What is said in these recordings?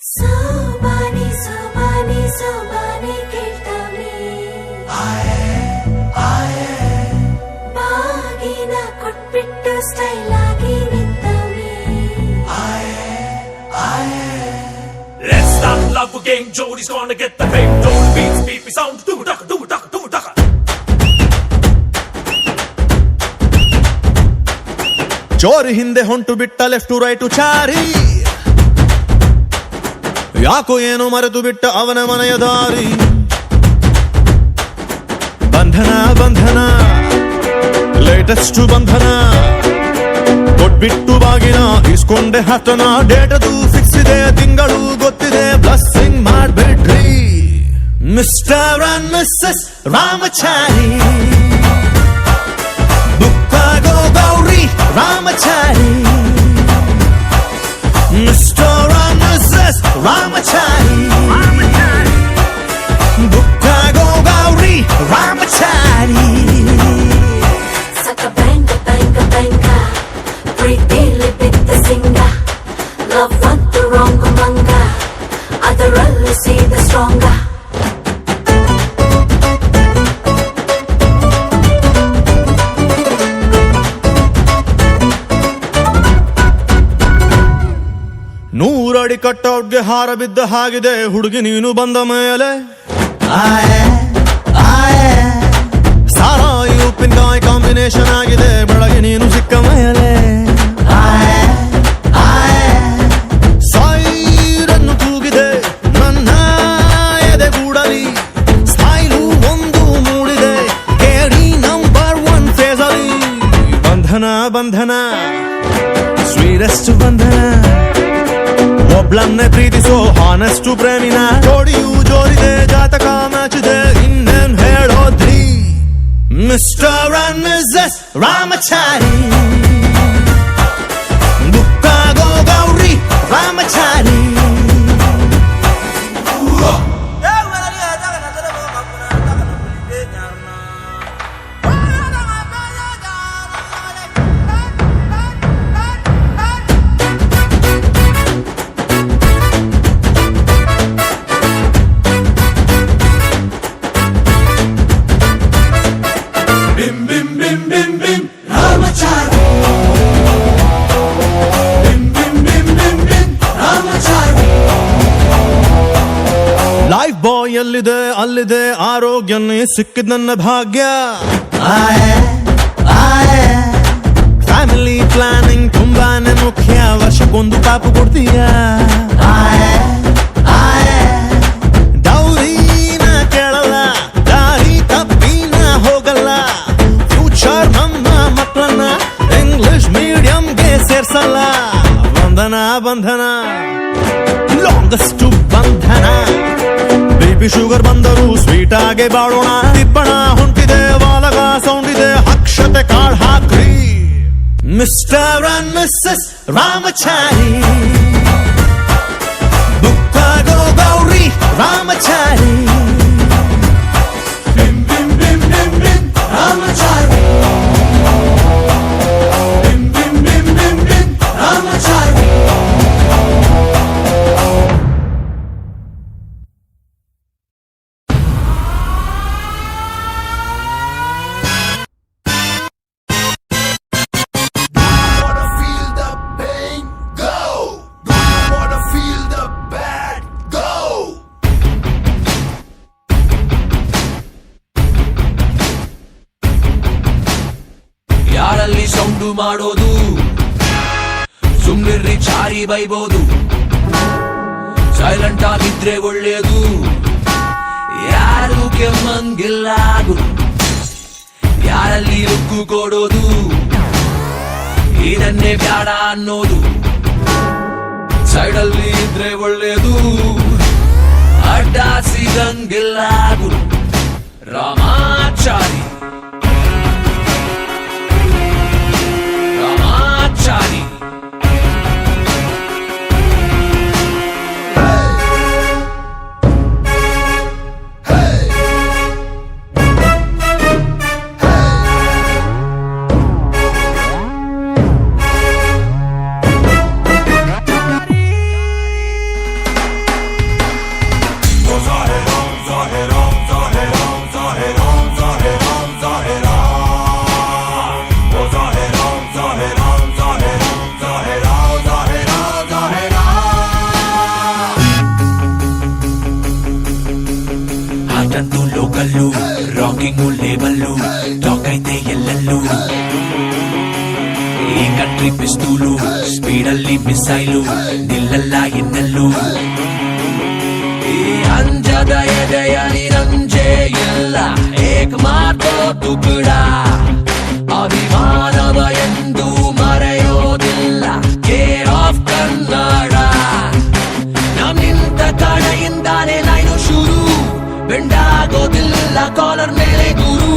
ಸೋಬಾನೆ ಸೋಬಾನೆ ಸೋಬಾನೆ ಕೇಳ್ತಾವ್ನೆ ಬಾಗಿನ ಕೊಟ್ಬಿಟ್ಟು ಸ್ಟೈಲ್ ಆಗಿ ನಿಂತವ್ನೆ. Let's start love game. Jody's gonna get the fame. Jody beats beat me sound. Do duck, do duck, do duck. ಜೋರಿ ಹಿಂದೆ ಹೊಂಟು ಬಿಟ್ಟ ಲೆಫ್ಟ್ ರೈಟು ಚಾರಿ, ಯಾಕೋ ಏನು ಮರೆತು ಬಿಟ್ಟ ಅವನ ಮನೆಯ ದಾರಿ. ಬಂಧನ ಬಂಧನ ಲೇಟೆಸ್ಟ್ ಬಂಧನ, ಕೊಟ್ಬಿಟ್ಟು ಬಾಗಿನ ಇಸ್ಕೊಂಡೆ ಹತ್ತನ. ಡೇಟದು ಫಿಕ್ಸ್ ಇದೆ, ತಿಂಗಳು ಗೊತ್ತಿದೆ, ಬ್ಲಸ್ಸಿಂಗ್ ಮಾಡ್ಬಿಡ್ರಿ ಮಿಸ್ಟರ್ ಅಂಡ್ ಮಿಸ್ಸಸ್ ರಾಮಚಾರಿ. ಬುಕ್ಕಾಗೋ Gauri Ramachari, mister and missus Ramachari. ಬುಕ್ಕಾಗೋ ಗೌರಿ ರಾಮಚಾರಿ. ಸಕ ಬ್ಯಾಂಗ ಬ್ಯಾಂಗ ಬ್ಯಾಂಗ ಪ್ರೀತಿಲಿ ಬಿದ್ದ ಸಿಂಗ, ಲವ್ ಅಂತೂ ರಾಂಗ್ ಮಂಗ, ಅದರಲ್ಲಿ ಸೀದ ಸ್ಟ್ರಾಂಗ. ನೂರಡಿ ಕಟ್ಔಟ್ಗೆ ಹಾರ ಬಿದ್ದ ಹಾಗಿದೆ ಹುಡುಗಿ ನೀನು ಬಂದ ಮೇಲೆ. ಸಾರಾಯಿ ಉಪ್ಪಿನಕಾಯಿ ಕಾಂಬಿನೇಷನ್ ಆಗಿದೆ ಬೆಳಗ್ಗೆ ನೀನು ಸಿಕ್ಕ ಮೇಲೆ. ಸೈರನ್ನು ಕೂಗಿದೆ ನನ್ನ ಎದೆಗೂಡಲಿ, ಸ್ಟೈಲು ಒಂದು ಮೂಡಿದೆ ಕೇಳಿ ನಂಬರ್ 1 ಫೇಸಲಿ. ಬಂಧನ ಬಂಧನ ಸ್ವೀರೆಸ್ಟ್ ಬಂಧನ, ಒಬ್ಳನ್ನೇ ಪ್ರೀತಿಸೋ ಹಾನೆಸ್ಟು ಪ್ರೇಮಿನ. ಜೋಡಿಯು ಜೋರಿದೆ, ಜಾತಕ ಮ್ಯಾಚಿದೆ, ಇನ್ನೇನ್ ಹೇಳೋದ್ರಿ ಮಿಸ್ಟರ್ ಅಂಡ್ ಮಿಸ್ಸಸ್ ರಾಮಚಾರಿ. ಬುಕ್ಕಾಗೋ ಗೌರಿ ರಾಮಚಾರಿ. ಲೈಫ್ ಬಾಯ್ ಎಲ್ಲಿದೆ ಅಲ್ಲಿದೆ ಆರೋಗ್ಯನೇ ಸಿಕ್ಕಿದ ನನ್ನ ಭಾಗ್ಯ. ಫ್ಯಾಮಿಲಿ ಪ್ಲಾನಿಂಗ್ ತುಂಬಾನೇ ಮುಖ್ಯ, ವರ್ಷಕ್ಕೊಂದು ಕಾಪು ಕೊಡ್ತೀಯ. ಡೌರಿನ ಕೇಳಲ್ಲ, ದಾರಿ ತಪ್ಪಿನ ಹೋಗಲ್ಲ, ಫ್ಯೂಚರ್ ನಮ್ಮ ಮಕ್ಕಳನ್ನ ಇಂಗ್ಲಿಷ್ ಮೀಡಿಯಂಗೆ ಸೇರ್ಸಲ್ಲ. ಬಂಧನ ಬಂಧನ ಲಾಂಗೆಸ್ಟ್ ಬಂಧನ, ಬೇಬಿ ಶುಗರ್ ಬಂದರು ಸ್ವೀಟ್ ಆಗಿ ಬಾಳೋಣ. ತಿಪ್ಪಣ ಹೊಂಟಿದೆ ವಾಲಗ ಸೌಂಡ್ ಇದೆ, ಅಕ್ಷತೆ ಕಾಳ್ ಹಾಕ್ರಿ ಮಿಸ್ಟರ್ ಅಂಡ್ ಮಿಸ್ಸಸ್ ರಾಮಚಾರಿ. ಬುಕ್ಕಾಗೋ ಗೌರಿ ರಾಮಚಾರಿ. ರಾಮಚಾರಿ ರಾಮಚಾರಿ. ಯಾರಲ್ಲಿ ಸೌಂಡು ಮಾಡೋದು, ಸುಮ್ನಿರ್ರಿ ಚಾರಿ ಬೈಬೋದು. ಸೈಲೆಂಟ್ ಆಗಿದ್ರೆ ಒಳ್ಳೇದು, ಯಾರು ಕೆಮ್ಮಂಗಿಲ್ಲ ಗುರು. ಯಾರಲ್ಲಿ ಉಕ್ಕು ಕೊಡೋದು, ಇದನ್ನೇ ಬ್ಯಾಡ ಅನ್ನೋದು. ಸೈಡಲ್ಲಿ ಇದ್ರೆ ಒಳ್ಳೇದು, ಅಡ್ಡ ಸಿಗಂಗಿಲ್ಲ ಗುರು. ರಾಮಾಚಾರಿ ರಾಮಾಚಾರಿ. ಅಂತೂ ಲೋಕಲ್ಲು, ರಾಕಿಂಗು ಲೇಬಲ್ಲು, ಟಾಕ್ ಐತೆ ಎಲ್ಲಲ್ಲೂ. ಈ ಕಂಟ್ರಿ ಪಿಸ್ತೂಲು, ಸ್ಪೀಡಲ್ಲಿ ಮಿಸೈಲು, ನಿಲ್ಲಲ್ಲ ಇನ್ನಲ್ಲೂ. ಈ ಅಂಜದ ಎದೆಯಲಿ ರಂಜೆ ಇಲ್ಲ, ಏಕ್ ಮಾತೋ ತುಕುಡ. ಅಭಿಮಾನವ ಎಂದು ಮರೆಯೋದಿಲ್ಲ, ಕೇರ್ ಆಫ್ ಕನ್ನಡ. ನಾವ್ ನಿಂತ ಕಡೆಯಿಂದಾನೆ ಲೈನು ಶುರು, ಬೆಂಡಾಗೋದಿಲ್ಲ ಕಾಲರ್ ಮೇಲೆ ಗುರು.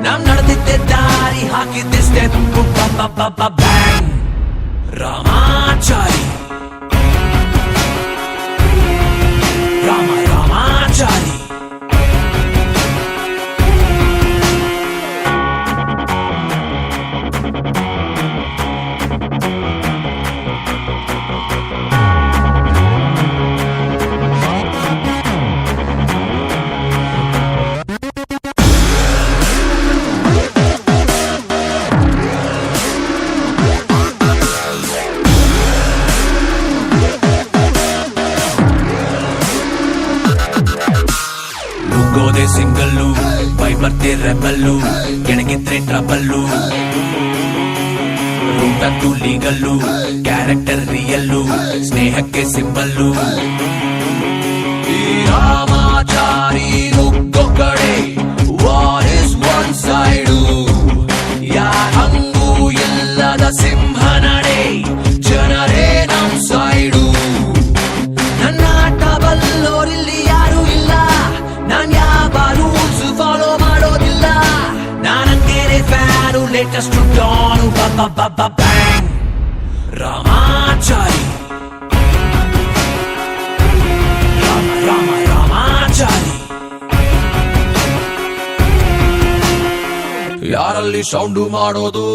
ನಾವ್ ನಡೆದಿದ್ದೆ ದಾರಿ ಹಾಕಿದ್ದೆ ಸ್ಟೆಪ್ ಬ್ಯಾಂಗ್. ರಾಮಾಚಾರಿ ರಾಮಾಚಾರಿ. ನುಗ್ಗೋದೆ ಸಿಂಗಲ್ಲು, ಬೈ ಬರ್ತೆ ರೆಬಲ್ಲು, ಕೆಣಗಿದ್ರೆ ಟ್ರಬಲ್ಲು. ರೂಟಂತೂ ಲೀಗಲ್ಲು, ಕ್ಯಾರೆಕ್ಟರ್ ರಿಯಲ್ಲು, ಸ್ನೇಹಕ್ಕೆ ಸಿಂಬಲ್ಲು. ಈ ರಾಮಾಚಾರಿ ನುಗ್ಗೋ ಕಡೆ ವಾರ್ ಇಸ್ ಒನ್ ಸೈಡು. ಯಾರಂಗೂ ಇಲ್ಲದ ಸಿಂಹ ನಡೆ, ಜನರೇ ನಮ್ ಸೈಡು. ನನ್ನ ಆಟ ಬಲ್ಲೋರಿಲ್ಲಿ ಯಾರು ಇಲ್ಲ, ನಾನ್ ಯಾವ ರೂಲ್ಸ್ ಫಾಲೋ ಮಾಡೋದಿಲ್ಲ. ನಾನಂಗೇನೆ fan, latest don bang. Ramachari Ramachari. ಯಾರಲ್ಲಿ ಸೌಂಡು ಮಾಡೋದು?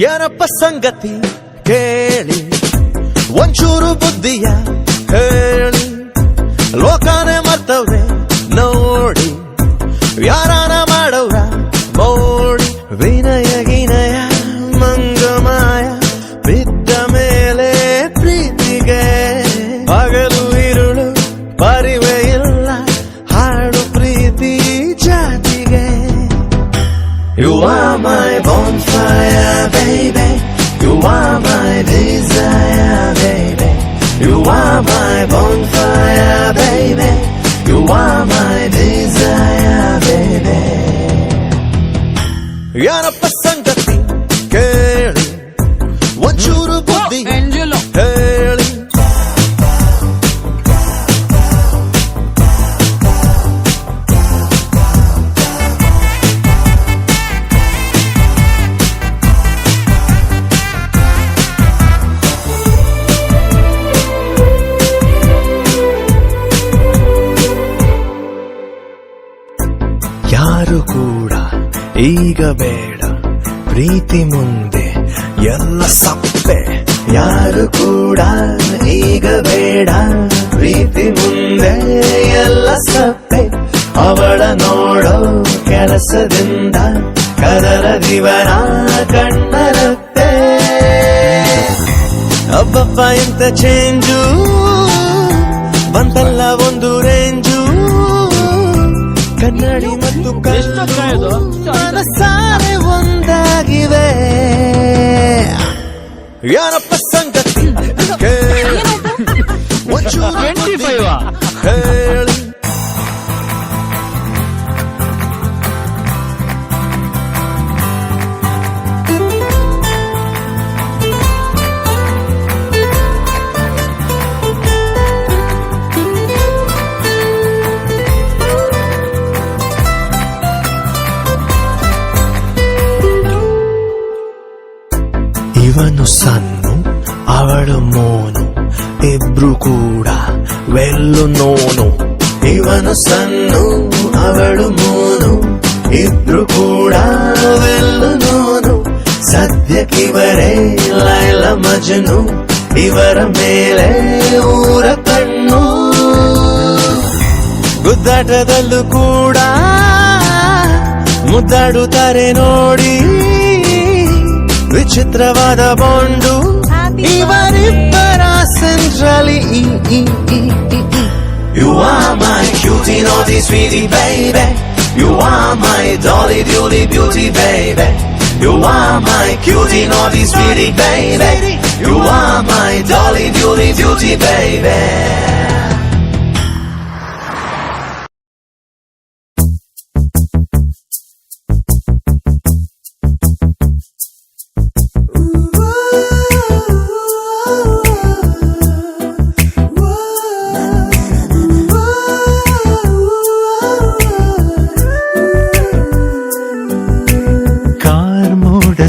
ಏನಪ್ಪ ಸಂಗತಿ ಕೇಳಿ, ಒಂಚೂರು ಬುದ್ಧಿಯ ಹೇಳಿ. ಲೋಕನೇ ಮರ್ತವ್ರೆ ನೋಡಿ, ಯಾರಾನ ಮಾಡವ್ರ ಮೋಡಿ. ವಿನಯ ಗಿನಯ ಮಂಗಮಾಯ ಬಿದ್ದ ಮೇಲೆ ಪ್ರೀತಿಗೆ ಹಗಲು ಇರುಳು ಪರಿವೆ ಇಲ್ಲ, ಹಾಡು ಪ್ರೀತಿ ಜಾತಿಗೆ. You are my bonfire, baby. You are my desire, baby. You are my bonfire, baby. You are my desire, baby. ಏನಪ್ಪ ಸಂಗತಿ ಕೇಳಿ, ಒಂಚೂರು ಬುದ್ಧಿ ಹೇಳಿ. ಯಾರು ಕೂಡ ಈಗ ಬೇಡ, ಪ್ರೀತಿ ಮುಂದೆ ಎಲ್ಲ ಸಪ್ಪೆ. ಯಾರು ಕೂಡ ಈಗ ಬೇಡ, ಪ್ರೀತಿ ಮುಂದೆ ಎಲ್ಲ ಸಪ್ಪೆ. ಅವಳ ನೋಡೋ ಕೆಲಸದಿಂದ ಕದರ ದಿವನ ಕಣ್ಣರತ್ತೆ. ಅಬ್ಬಪ್ಪ ಎಂತ ಚೇಂಜು ಬಂತಲ್ಲ ಒಂದು ರೇಂಜು. ಕನ್ನಡಿ ಮತ್ತು ಕಲ್ಲು ಮನಸಾರೆ ಒಂದಾಗಿವೆ. ಏನಪ್ಪ ಸಂಗತಿ ಕೇಳಿ, ಒಂಚೂರು ಹೇಳಿ. ಇವನು ಸನ್ನು ಅವಳು ಮೋನು, ಇಬ್ರು ಕೂಡ ವೆಲ್ಲು ನೋನು. ಇವನು ಸನ್ನು ಅವಳು ಮೋನು, ಇಬ್ರು ಕೂಡ ವೆಲ್ಲು ನೋನು. ಬೆನ್ನು ಇವರ ಮೇಲೆ ಊರ ಕಣ್ಣು. ಗುದ್ದಾಟದಲ್ಲೂ ಕೂಡ ಮುದ್ದಾಡುತ್ತಾರೆ ನೋಡಿ, ವಿಚಿತ್ರವಾದ ಬಾಂಡು ಇವರಿಬ್ಬರ centrally. You are my cutie naughty sweetie baby, you are my dolly doody beauty baby, you are my cutie naughty sweetie baby, you are my dolly doody beauty baby.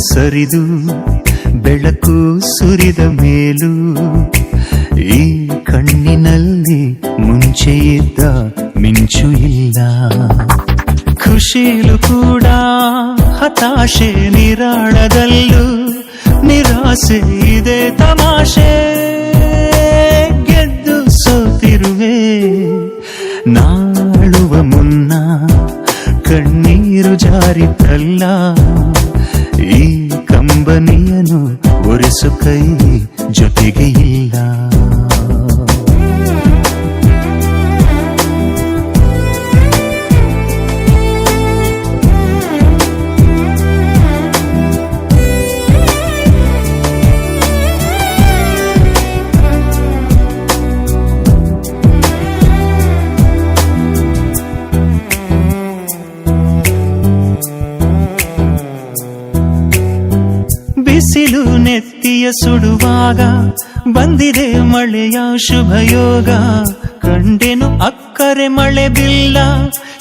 ಸರಿದು ಬೆಳಕು ಸುರಿದ ಮೇಲೂ ಈ ಕಣ್ಣಿನಲ್ಲಿ ಮುಂಚೆ ಇದ್ದ ಮಿಂಚು ಇಲ್ಲ. ಖುಷಿಲು ಕೂಡ ಹತಾಶೆ, ನಿರಾಳದಲ್ಲೂ ನಿರಾಸೆ ಇದೆ ತಮಾಷೆ. ಗೆದ್ದು ಸೋತಿರುವೆ ನಾಳುವ ಮುನ್ನ ಕಣ್ಣೀರು ಜಾರಿತಲ್ಲ. ಈ ಕಂಬನಿಯನು ಒರೆಸು ಕೈ ಜೊತೆಗೆ ಇಲ್ಲ. ಬಿಸಿಲು ನೆತ್ತಿಯ ಸುಡುವಾಗ ಬಂದಿದೆ ಮಳೆಯ ಶುಭಯೋಗ. ಕಂಡೆನು ಅಕ್ಕರೆ ಮಳೆ ಬಿಲ್ಲ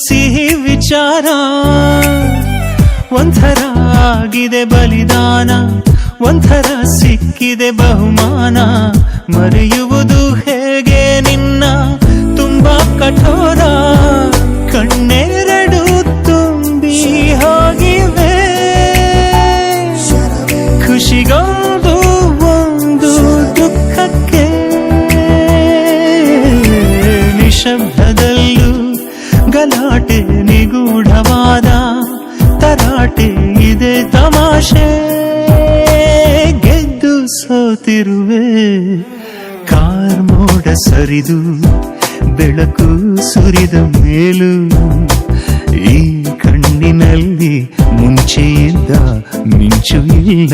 ಸಿಹಿ ವಿಚಾರ. ಒಂಥರ ಆಗಿದೆ ಬಲಿದಾನ, ಒಂಥರ ಸಿಕ್ಕಿದೆ ಬಹುಮಾನ. ಮರೆಯುವುದು ಹೇಗೆ ನಿನ್ನ ತುಂಬಾ ಕಠೋರ. ಕಣ್ಣೆರಡು ತುಂಬಿ ಹೋಗಿವೆ, ಖುಷಿಗೊಂದು ಒಂದು ದುಃಖಕ್ಕೆ. ನಿಶಬ್ದದಲ್ಲೂ ಗಲಾಟೆ ನಿಗೂಢವಾದ ತರಾಟೆ ಇದೆ ತಮಾಷೆ. ಗೆದ್ದು ಸೋತಿರುವೆ ಕಾರ್ಮೋಡ ಸರಿದು ಬೆಳಕು ಸುರಿದ ಮೇಲೂ ಈ ಕಣ್ಣಿನಲ್ಲಿ ಮುಂಚೆ ಇದ್ದ ಮಿಂಚು ಇಲ್ಲ.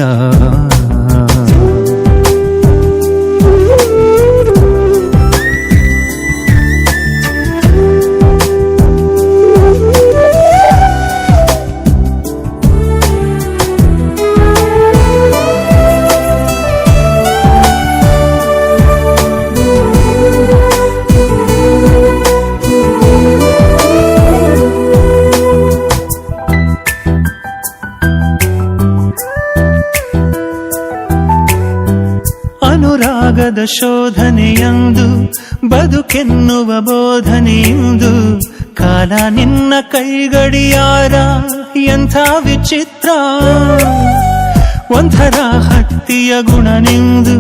ಅನುರಾಗದ ಶೋಧನೆಯಂದು ಬದುಕೆನ್ನುವ ಬೋಧನೆಯಂದು. ಕಾಲ ನಿನ್ನ ಕೈಗಡಿಯಾರ ಎಂಥ ವಿಚಿತ್ರ. ಒಂಥರ ಹತ್ತಿಯ ಗುಣ ನಿಂದು,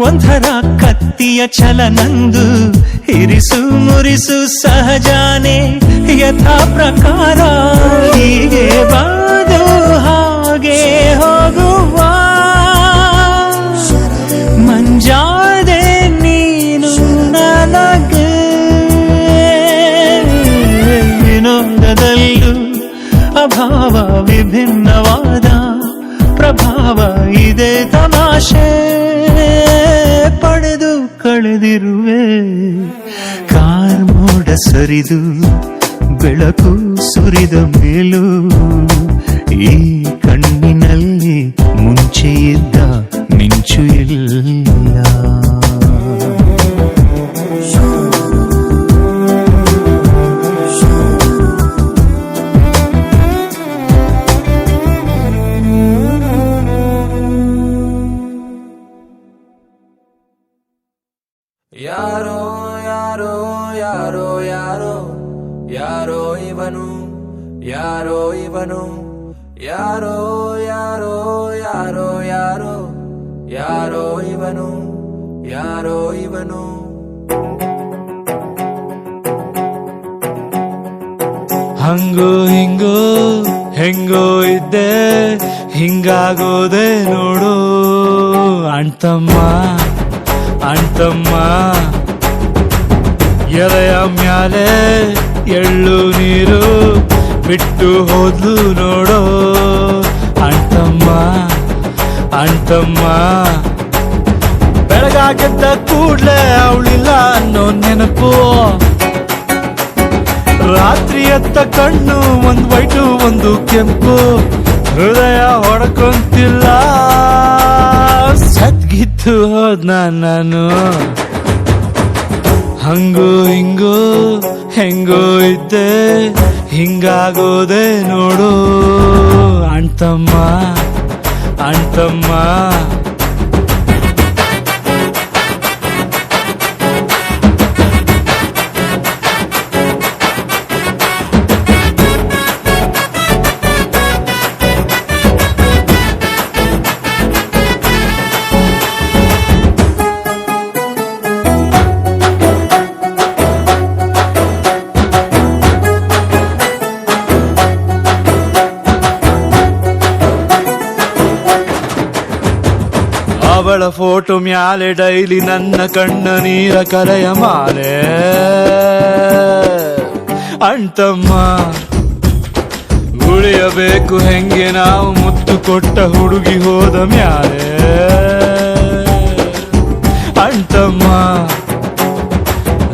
ಒಂಥರ ಕತ್ತಿಯ ಛಲನಂದು. ಇರಿಸು ಮುರಿಸು ಸಹಜಾನೆ ಯಥಾ ಪ್ರಕಾರ. ಹೀಗೆ ಬಾದು ಹಾಗೆ ಹೋಗುವ ಮಂಜಾದೆ ನೀನು ನನಗೆ. ವಿನೋದದಲ್ಲೂ ಅಭಾವ ವಿಭಿನ್ನವಾದ ಪ್ರಭಾವ ಇದೆ ತಮಾಷೆ. ಪಡೆದು ಕಳೆದಿರುವೆ ಕಾರ್ಮೋಡ ಸರಿದು ಬೆಳಕು ಸುರಿದ ಮೇಲೂ ಈ ಕಣ್ಣಿನಲ್ಲಿ ಮುಂಚೆ ಇದ್ದ ಮಿಂಚು ಇಲ್ಲ. ಯಾರೋ ಯಾರೋ ಯಾರೋ ಯಾರೋ ಯಾರೋ ಇವನು, ಯಾರೋ ಇವನು, ಯಾರೋ ಯಾರೋ ಯಾರೋ ಯಾರೋ ಯಾರೋ ಇವನು ಯಾರೋ ಇವನು ಹಂಗೋ ಹಿಂಗೋ ಹೆಂಗೋ ಇದ್ದೆ ಹಿಂಗಾಗೋದೆ ನೋಡು ಅಣ್ತಮ್ಮ ಅಣ್ತಮ್ಮ ಎಲೆಯ ಮ್ಯಾಲೆ ಎಳ್ಳು ನೀರು ಬಿಟ್ಟು ಹೋದ್ಲು ನೋಡೋ ಅಣ್ತಮ್ಮ ಅಣ್ತಮ್ಮ ಬೆಳಗಾಗೆದ್ದ ಕೂಡ್ಲೆ ಅವಳಿಲ್ಲ ಅನ್ನೋ ನೆನಪು ರಾತ್ರಿ ಎತ್ತ ಕಣ್ಣು ಒಂದು ವೈಟು ಒಂದು ಕೆಂಪು ಹೃದಯ ಹೊಡ್ಕೊಂತಿಲ್ಲ ಸದ್ಗಿತ್ತು ಹೋದ್ನ ನಾನು ಹಂಗೋ ಹಿಂಗೋ ಹೆಂಗೋ ಇದ್ದೆ ಹಿಂಗಾಗೋದೆ ನೋಡು ಅಣ್ತಮ್ಮ ಅಣ್ತಮ್ಮ ಅವಳ ಫೋಟೋ ಮ್ಯಾಲೆ ಡೈಲಿ ನನ್ನ ಕಣ್ಣ ನೀರ ಕರೆಯ ಮಾಲೆ ಅಣ್ತಮ್ಮ ಉಳಿಯಬೇಕು ಹೆಂಗೆ ನಾವು ಮುತ್ತು ಕೊಟ್ಟ ಹುಡುಗಿ ಹೋದ ಮ್ಯಾಲೆ ಅಣ್ತಮ್ಮ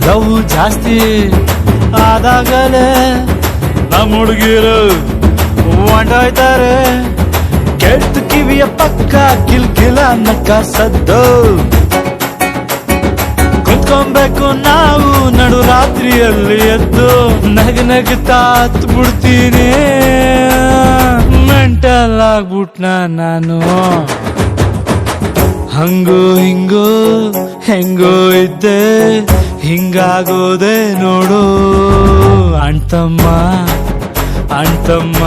ಲವ್ ಜಾಸ್ತಿ ಆದಾಗಲೇ ನಮ್ಮ ಹುಡುಗಿರು ಹೊಂಟೋಯ್ತಾರೆ ಕೆಟ್ಟ ಕಿವಿಯ ಪಕ್ಕ ಕಿಲ್ಕಿಲ ನಕ್ಕ ಸದ್ದು ಕುತ್ಕೊಬೇಕು ನಾವು ನಡು ರಾತ್ರಿಯಲ್ಲಿ ಎದ್ದು ನಗನಗ್ತಾ ಹತ್ತು ಬಿಡ್ತೀನಿ ಮೆಂಟಲ್ ಆಗ್ಬಿಟ್ನ ನಾನು ಹಂಗೋ ಹಿಂಗೋ ಹೆಂಗೋ ಇದ್ದೆ ಹಿಂಗಾಗೋದೆ ನೋಡು ಅಣ್ತಮ್ಮ ಅಣ್ತಮ್ಮ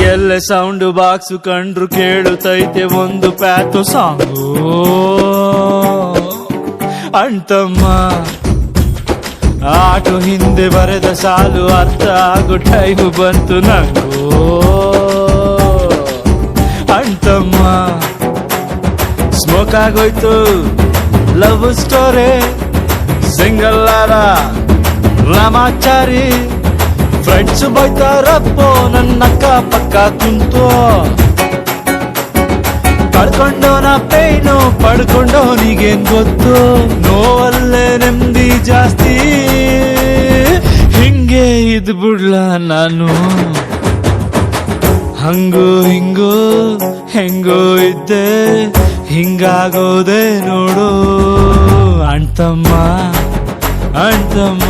ಎಲ್ಲೆ ಸೌಂಡ್ ಬಾಕ್ಸ್ ಕಂಡ್ರು ಕೇಳುತ್ತೈತೆ ಒಂದು ಪ್ಯಾತು ಸಾಂಗು ಅಣ್ತಮ್ಮ ಆಟೋ ಹಿಂದೆ ಬರೆದ ಸಾಲು ಅರ್ಥ ಆಗೋ ಟೈಮು ಬಂತು ನಂಗೂ ಅಣ್ತಮ್ಮ ಸ್ಮೋಕ್ ಆಗೋಯ್ತು love story single Ramachari friends ಬೈತಾರಪ್ಪೋ ನನ್ನ ಅಕ್ಕ ಪಕ್ಕ ಕುಂತು ಕಳ್ಕೊಂಡೋನ ಪೇನು ಪಡ್ಕೊಂಡೋನಿಗೇನ್ ಗೊತ್ತು ನೋವಲ್ಲೇ ನೆಮ್ಮದಿ ಜಾಸ್ತಿ ಹಿಂಗೆ ಇದ್ ಬಿಡ್ಲ ನಾನು ಹಂಗೋ ಹಿಂಗೋ ಹೆಂಗೋ ಇದ್ದೆ ಹಿಂಗಾಗೋದೆ ನೋಡು ಅಣ್ತಮ್ಮ ಅಣ್ತಮ್ಮ